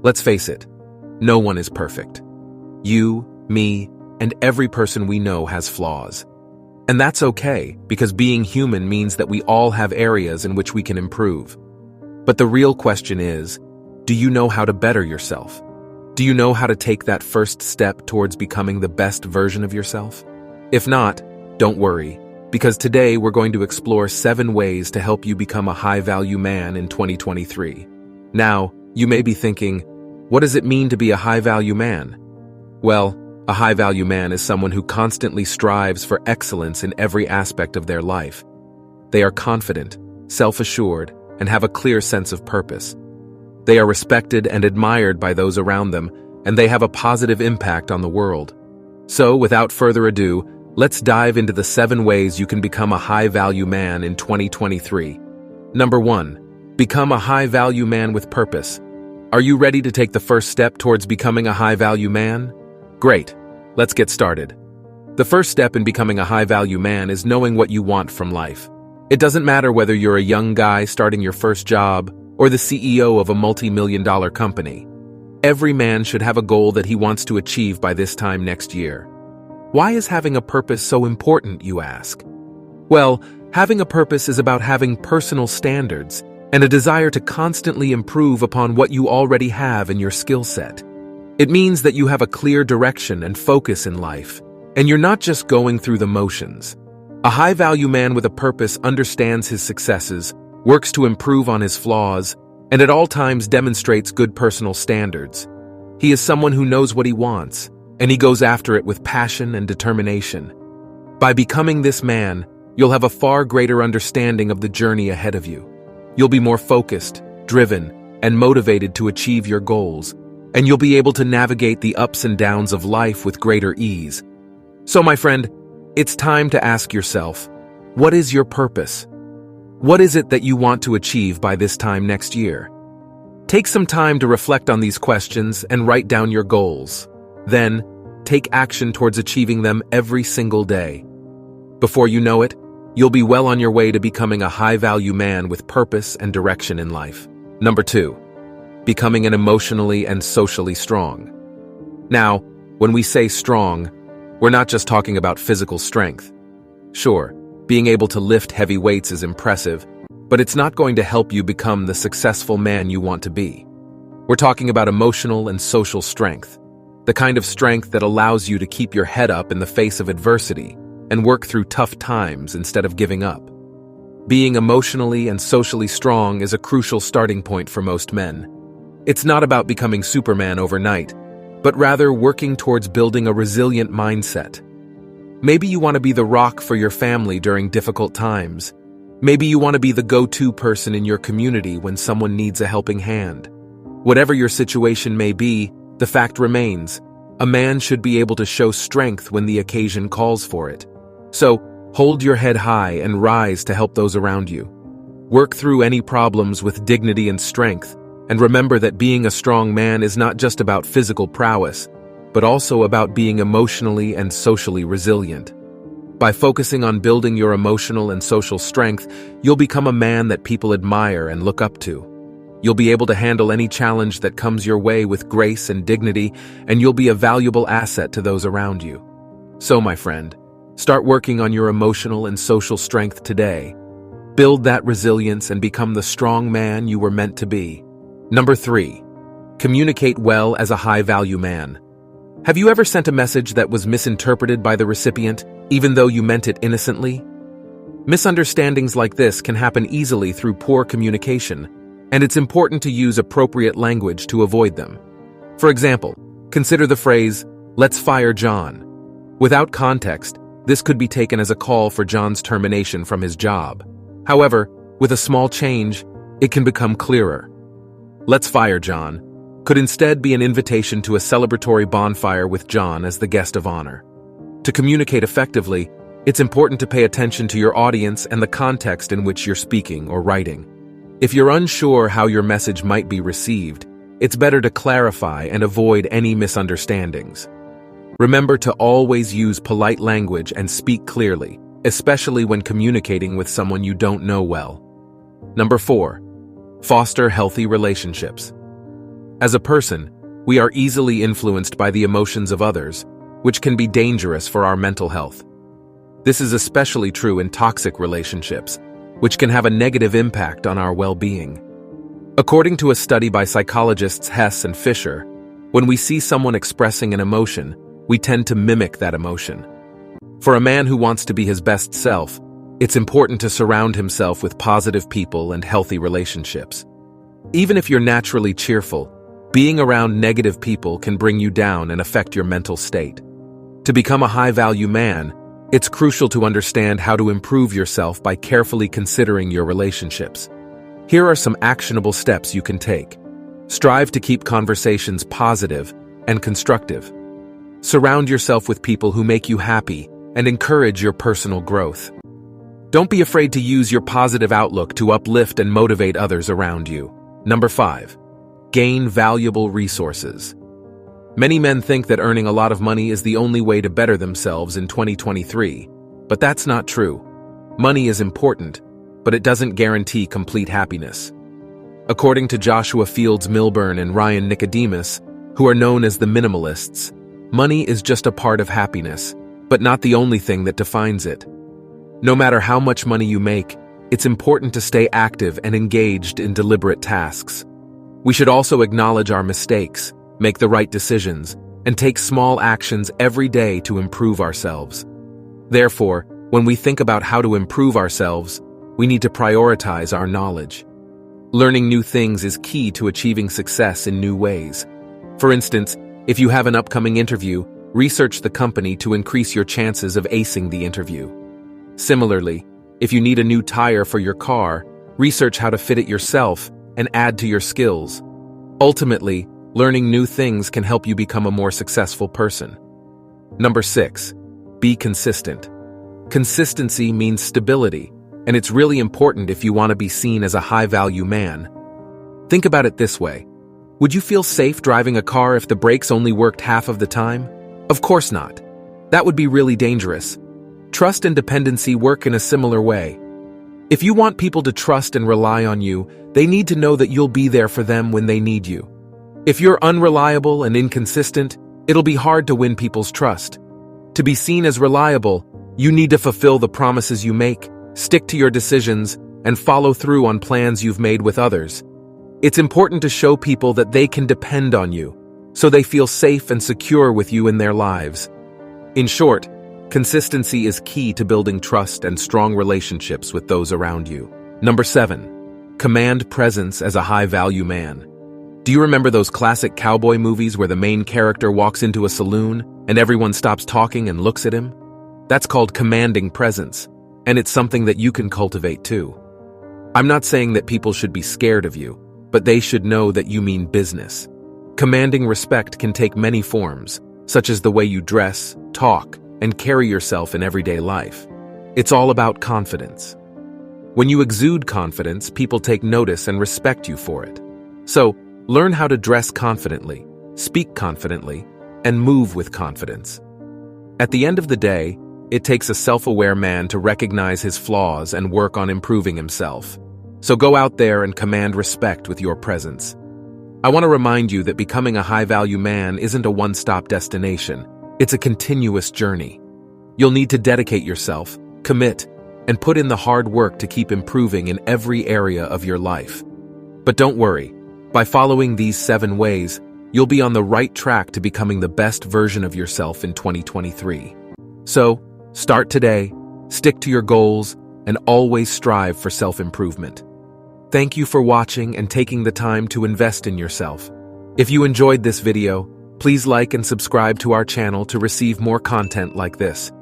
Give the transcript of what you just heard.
Let's face it, no one is perfect. You, me, and every person we know has flaws. And that's okay, because being human means that we all have areas in which we can improve. But the real question is, do you know how to better yourself? Do you know how to take that first step towards becoming the best version of yourself? If not, don't worry, because today we're going to explore 7 ways to help you become a high-value man in 2023. Now, you may be thinking, what does it mean to be a high-value man? Well, a high-value man is someone who constantly strives for excellence in every aspect of their life. They are confident, self-assured, and have a clear sense of purpose. They are respected and admired by those around them, and they have a positive impact on the world. So, without further ado, let's dive into the 7 ways you can become a high-value man in 2023. Number 1. Become a high-value man with purpose. Are you ready to take the first step towards becoming a high-value man? Great. Let's get started. The first step in becoming a high-value man is knowing what you want from life. It doesn't matter whether you're a young guy starting your first job or the CEO of a multi-million-dollar company. Every man should have a goal that he wants to achieve by this time next year. Why is having a purpose so important, you ask? Well, having a purpose is about having personal standards and a desire to constantly improve upon what you already have in your skill set. It means that you have a clear direction and focus in life, and you're not just going through the motions. A high-value man with a purpose understands his successes, works to improve on his flaws, and at all times demonstrates good personal standards. He is someone who knows what he wants, and he goes after it with passion and determination. By becoming this man, you'll have a far greater understanding of the journey ahead of you. You'll be more focused, driven, and motivated to achieve your goals, and you'll be able to navigate the ups and downs of life with greater ease. So, my friend, it's time to ask yourself, what is your purpose? What is it that you want to achieve by this time next year? Take some time to reflect on these questions and write down your goals. Then, take action towards achieving them every single day. Before you know it, you'll be well on your way to becoming a high-value man with purpose and direction in life. Number 2. Becoming an emotionally and socially strong. Now, when we say strong, we're not just talking about physical strength. Sure, being able to lift heavy weights is impressive, but it's not going to help you become the successful man you want to be. We're talking about emotional and social strength, the kind of strength that allows you to keep your head up in the face of adversity and work through tough times instead of giving up. Being emotionally and socially strong is a crucial starting point for most men. It's not about becoming Superman overnight, but rather working towards building a resilient mindset. Maybe you want to be the rock for your family during difficult times. Maybe you want to be the go-to person in your community when someone needs a helping hand. Whatever your situation may be, the fact remains, a man should be able to show strength when the occasion calls for it. So, hold your head high and rise to help those around you. Work through any problems with dignity and strength, and remember that being a strong man is not just about physical prowess, but also about being emotionally and socially resilient. By focusing on building your emotional and social strength, you'll become a man that people admire and look up to. You'll be able to handle any challenge that comes your way with grace and dignity, and you'll be a valuable asset to those around you. So, my friend, start working on your emotional and social strength today. Build that resilience and become the strong man you were meant to be. Number 3. Communicate well as a high-value man. Have you ever sent a message that was misinterpreted by the recipient, even though you meant it innocently? Misunderstandings like this can happen easily through poor communication, and it's important to use appropriate language to avoid them. For example, consider the phrase, "Let's fire John." Without context, this could be taken as a call for John's termination from his job. However, with a small change, it can become clearer. "Let's fire John" could instead be an invitation to a celebratory bonfire with John as the guest of honor. To communicate effectively, it's important to pay attention to your audience and the context in which you're speaking or writing. If you're unsure how your message might be received, it's better to clarify and avoid any misunderstandings. Remember to always use polite language and speak clearly, especially when communicating with someone you don't know well. Number 4. Foster healthy relationships. As a person, we are easily influenced by the emotions of others, which can be dangerous for our mental health. This is especially true in toxic relationships, which can have a negative impact on our well-being. According to a study by psychologists Hess and Fisher, when we see someone expressing an emotion, we tend to mimic that emotion. For a man who wants to be his best self, it's important to surround himself with positive people and healthy relationships. Even if you're naturally cheerful, being around negative people can bring you down and affect your mental state. To become a high-value man, it's crucial to understand how to improve yourself by carefully considering your relationships. Here are some actionable steps you can take. Strive to keep conversations positive and constructive. Surround yourself with people who make you happy and encourage your personal growth. Don't be afraid to use your positive outlook to uplift and motivate others around you. Number 5. Gain valuable resources. Many men think that earning a lot of money is the only way to better themselves in 2023, but that's not true. Money is important, but it doesn't guarantee complete happiness. According to Joshua Fields Milburn and Ryan Nicodemus, who are known as the minimalists, money is just a part of happiness, but not the only thing that defines it. No matter how much money you make, it's important to stay active and engaged in deliberate tasks. We should also acknowledge our mistakes, make the right decisions, and take small actions every day to improve ourselves. Therefore, when we think about how to improve ourselves, we need to prioritize our knowledge. Learning new things is key to achieving success in new ways. For instance, if you have an upcoming interview, research the company to increase your chances of acing the interview. Similarly, if you need a new tire for your car, research how to fit it yourself and add to your skills. Ultimately, learning new things can help you become a more successful person. Number 6. Be consistent. Consistency means stability, and it's really important if you want to be seen as a high-value man. Think about it this way. Would you feel safe driving a car if the brakes only worked half of the time? Of course not. That would be really dangerous. Trust and dependency work in a similar way. If you want people to trust and rely on you, they need to know that you'll be there for them when they need you. If you're unreliable and inconsistent, it'll be hard to win people's trust. To be seen as reliable, you need to fulfill the promises you make, stick to your decisions, and follow through on plans you've made with others. It's important to show people that they can depend on you, so they feel safe and secure with you in their lives. In short, consistency is key to building trust and strong relationships with those around you. Number 7. Command presence as a high-value man. Do you remember those classic cowboy movies where the main character walks into a saloon and everyone stops talking and looks at him? That's called commanding presence, and it's something that you can cultivate too. I'm not saying that people should be scared of you, but they should know that you mean business. Commanding respect can take many forms, such as the way you dress, talk, and carry yourself in everyday life. It's all about confidence. When you exude confidence, people take notice and respect you for it. So, learn how to dress confidently, speak confidently, and move with confidence. At the end of the day, it takes a self-aware man to recognize his flaws and work on improving himself. So go out there and command respect with your presence. I want to remind you that becoming a high-value man isn't a one-stop destination. It's a continuous journey. You'll need to dedicate yourself, commit, and put in the hard work to keep improving in every area of your life. But don't worry, by following these 7 ways, you'll be on the right track to becoming the best version of yourself in 2023. So, start today, stick to your goals, and always strive for self-improvement. Thank you for watching and taking the time to invest in yourself. If you enjoyed this video, please like and subscribe to our channel to receive more content like this.